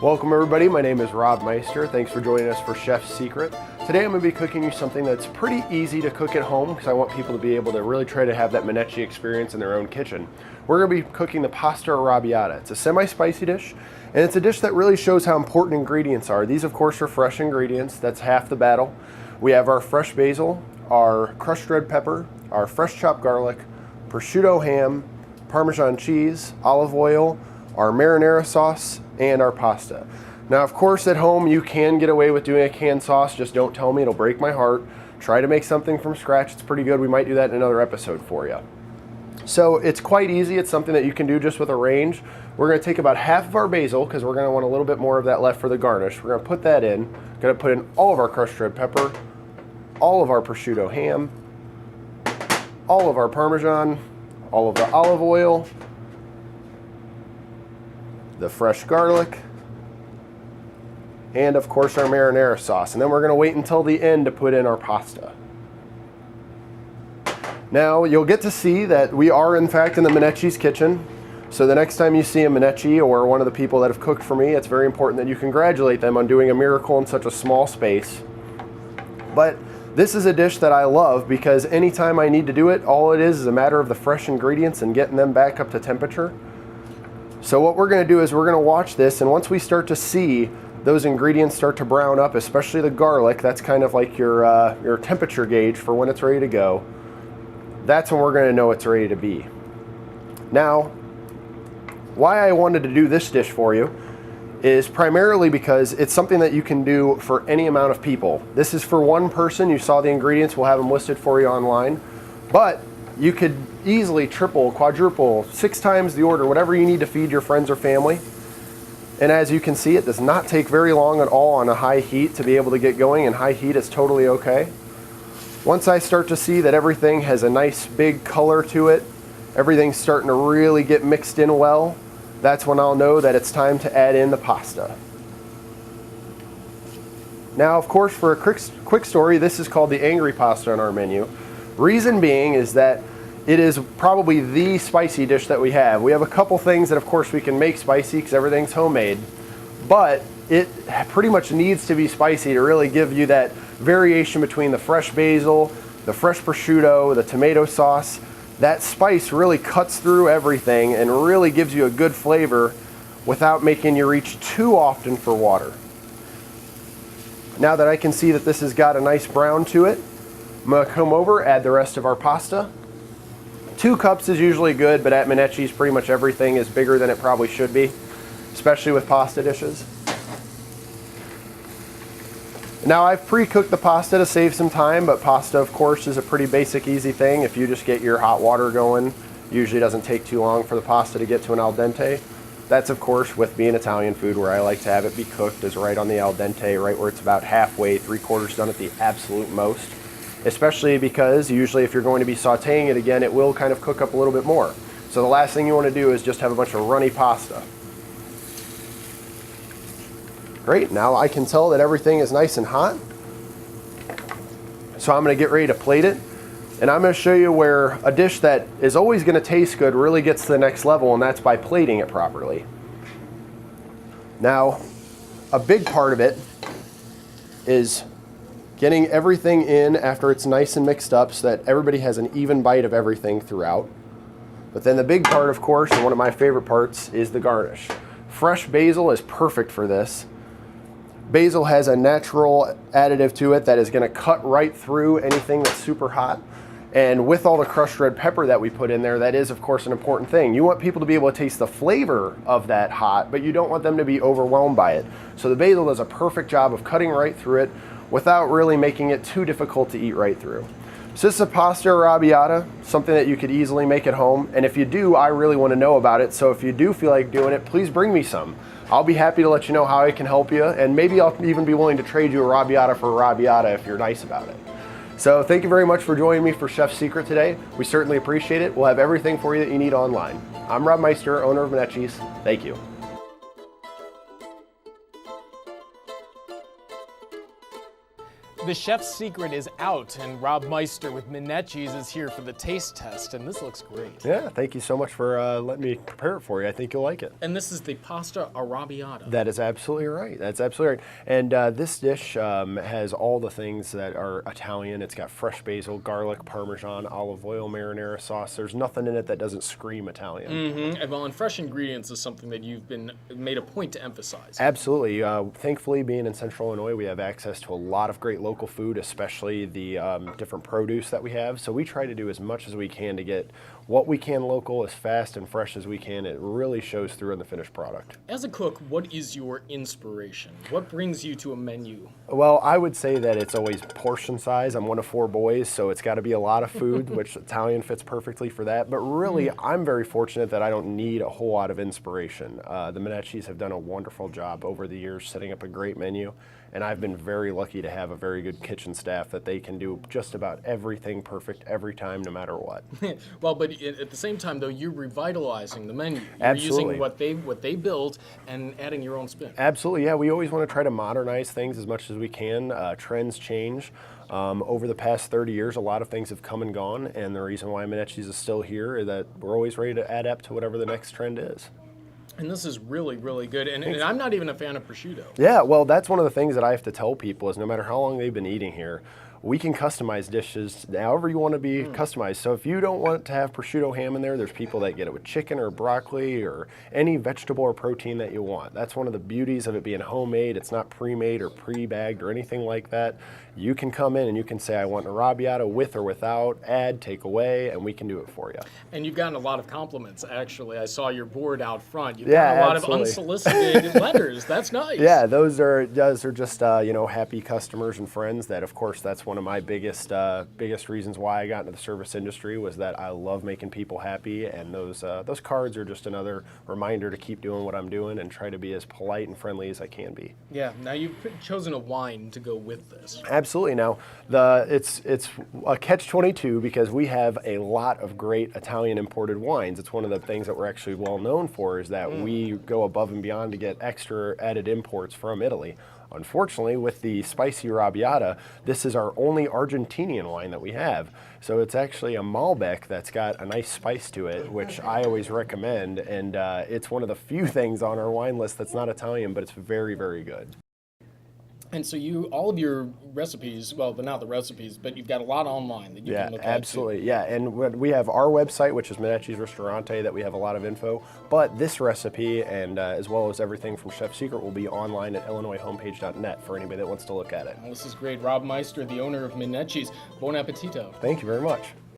Welcome everybody, my name is Rob Meister. Thanks for joining us for Chef's Secret. Today I'm going to be cooking you something that's pretty easy to cook at home because I want people to be able to really try to have that Menecci experience in their own kitchen. We're going to be cooking the pasta arrabbiata. It's a semi-spicy dish, and it's a dish that really shows how important ingredients are. These of course are fresh ingredients, that's half the battle. We have our fresh basil, our crushed red pepper, our fresh chopped garlic, prosciutto ham, Parmesan cheese, olive oil, our marinara sauce, and our pasta. Now of course at home you can get away with doing a canned sauce, just don't tell me, it'll break my heart. Try to make something from scratch, it's pretty good. We might do that in another episode for you. So it's quite easy, it's something that you can do just with a range. We're going to take about half of our basil because we're going to want a little bit more of that left for the garnish. We're going to put that in, going to put in all of our crushed red pepper, all of our prosciutto ham, all of our Parmesan, all of the olive oil, the fresh garlic, and of course our marinara sauce. And then we're going to wait until the end to put in our pasta. Now you'll get to see that we are in fact in the Menecci's kitchen. So the next time you see a Menecci or one of the people that have cooked for me, it's very important that you congratulate them on doing a miracle in such a small space. But this is a dish that I love because anytime I need to do it, all it is a matter of the fresh ingredients and getting them back up to temperature. So what we're going to do is we're going to watch this, and once we start to see those ingredients start to brown up, especially the garlic, that's kind of like your temperature gauge for when it's ready to go. That's when we're going to know it's ready to be. Now, why I wanted to do this dish for you is primarily because it's something that you can do for any amount of people. This is for one person. You saw the ingredients, we'll have them listed for you online, but you could easily triple, quadruple, 6 times the order, whatever you need to feed your friends or family. And as you can see, it does not take very long at all on a high heat to be able to get going, and high heat is totally okay. Once I start to see that everything has a nice big color to it, everything's starting to really get mixed in well, that's when I'll know that it's time to add in the pasta. Now of course, for a quick story, this is called the angry pasta on our menu. Reason being is that it is probably the spicy dish that we have. We have a couple things that of course we can make spicy because everything's homemade, but it pretty much needs to be spicy to really give you that variation between the fresh basil, the fresh prosciutto, the tomato sauce. That spice really cuts through everything and really gives you a good flavor without making you reach too often for water. Now that I can see that this has got a nice brown to it, I'm going to come over, add the rest of our pasta. 2 cups is usually good, but at Menecci's pretty much everything is bigger than it probably should be, especially with pasta dishes. Now I've pre-cooked the pasta to save some time, but pasta of course is a pretty basic easy thing. If you just get your hot water going, usually doesn't take too long for the pasta to get to an al dente. That's of course with being Italian food where I like to have it be cooked is right on the al dente, right where it's about halfway, 3/4 done at the absolute most. Especially because usually if you're going to be sauteing it again, it will kind of cook up a little bit more. So the last thing you want to do is just have a bunch of runny pasta. Great, now I can tell that everything is nice and hot. So I'm going to get ready to plate it. And I'm going to show you where a dish that is always going to taste good really gets to the next level, and that's by plating it properly. Now, a big part of it is getting everything in after it's nice and mixed up so that everybody has an even bite of everything throughout. But then the big part, of course, and one of my favorite parts, is the garnish. Fresh basil is perfect for this. Basil has a natural additive to it that is going to cut right through anything that's super hot. And with all the crushed red pepper that we put in there, that is of course an important thing. You want people to be able to taste the flavor of that hot, but you don't want them to be overwhelmed by it. So the basil does a perfect job of cutting right through it without really making it too difficult to eat right through. So this is a pasta arrabbiata, something that you could easily make at home. And if you do, I really want to know about it. So if you do feel like doing it, please bring me some. I'll be happy to let you know how I can help you. And maybe I'll even be willing to trade you a arrabbiata for arrabbiata if you're nice about it. So thank you very much for joining me for Chef's Secret today. We certainly appreciate it. We'll have everything for you that you need online. I'm Rob Meister, owner of Menecci's. Thank you. the chef's secret is out, and Rob Meister with Minetti's is here for the taste test, and this looks great. Yeah, thank you so much for letting me prepare it for you. I think you'll like it. And this is the pasta arrabbiata. That is absolutely right. That's absolutely right. And this dish has all the things that are Italian. It's got fresh basil, garlic, Parmesan, olive oil, marinara sauce. There's nothing in it that doesn't scream Italian. Mm-hmm. Well, and fresh ingredients is something that you've made a point to emphasize. Absolutely. Thankfully, being in Central Illinois, we have access to a lot of great local food, especially the different produce that we have. So we try to do as much as we can to get what we can local, as fast and fresh as we can. It really shows through in the finished product. As a cook, what is your inspiration? What brings you to a menu? Well, I would say that it's always portion size. I'm one of 4 boys, so it's got to be a lot of food, which Italian fits perfectly for that. But really, I'm very fortunate that I don't need a whole lot of inspiration. The Minetti's have done a wonderful job over the years setting up a great menu, and I've been very lucky to have a very good kitchen staff that they can do just about everything perfect every time, no matter what. Well, but at the same time, though, you're revitalizing the menu. You're Absolutely. using what they built and adding your own spin. Absolutely, yeah. We always want to try to modernize things as much as we can. Trends change. Over the past 30 years, a lot of things have come and gone, and the reason why Minetti's is still here is that we're always ready to adapt to whatever the next trend is. And this is really, really good. And I'm not even a fan of prosciutto. Yeah, well, that's one of the things that I have to tell people is no matter how long they've been eating here, we can customize dishes however you want to be customized. So if you don't want to have prosciutto ham in there, there's people that get it with chicken or broccoli or any vegetable or protein that you want. That's one of the beauties of it being homemade. It's not pre-made or pre-bagged or anything like that. You can come in and you can say, I want an arrabbiata with or without, add, take away, and we can do it for you. And you've gotten a lot of compliments, actually. I saw your board out front. You've Yeah, gotten a lot absolutely. of unsolicited letters. That's nice. Yeah, those are just happy customers and friends. That, of course, that's one of my biggest reasons why I got into the service industry, was that I love making people happy, and those cards are just another reminder to keep doing what I'm doing and try to be as polite and friendly as I can be. Yeah. Now you've chosen a wine to go with this. Absolutely. Now, it's a catch-22 because we have a lot of great Italian imported wines. It's one of the things that we're actually well known for, is that we go above and beyond to get extra added imports from Italy. Unfortunately, with the spicy arrabbiata, this is our only Argentinian wine that we have. So it's actually a Malbec that's got a nice spice to it, which I always recommend. And it's one of the few things on our wine list that's not Italian, but it's very, very good. And so all of your recipes, well, but not the recipes, but you've got a lot online that you can look at. Absolutely. Yeah, and we have our website, which is Minetti's Ristorante, that we have a lot of info. But this recipe, and as well as everything from Chef Secret, will be online at illinoishomepage.net for anybody that wants to look at it. Well, this is great. Rob Meister, the owner of Minetti's. Buon appetito. Thank you very much.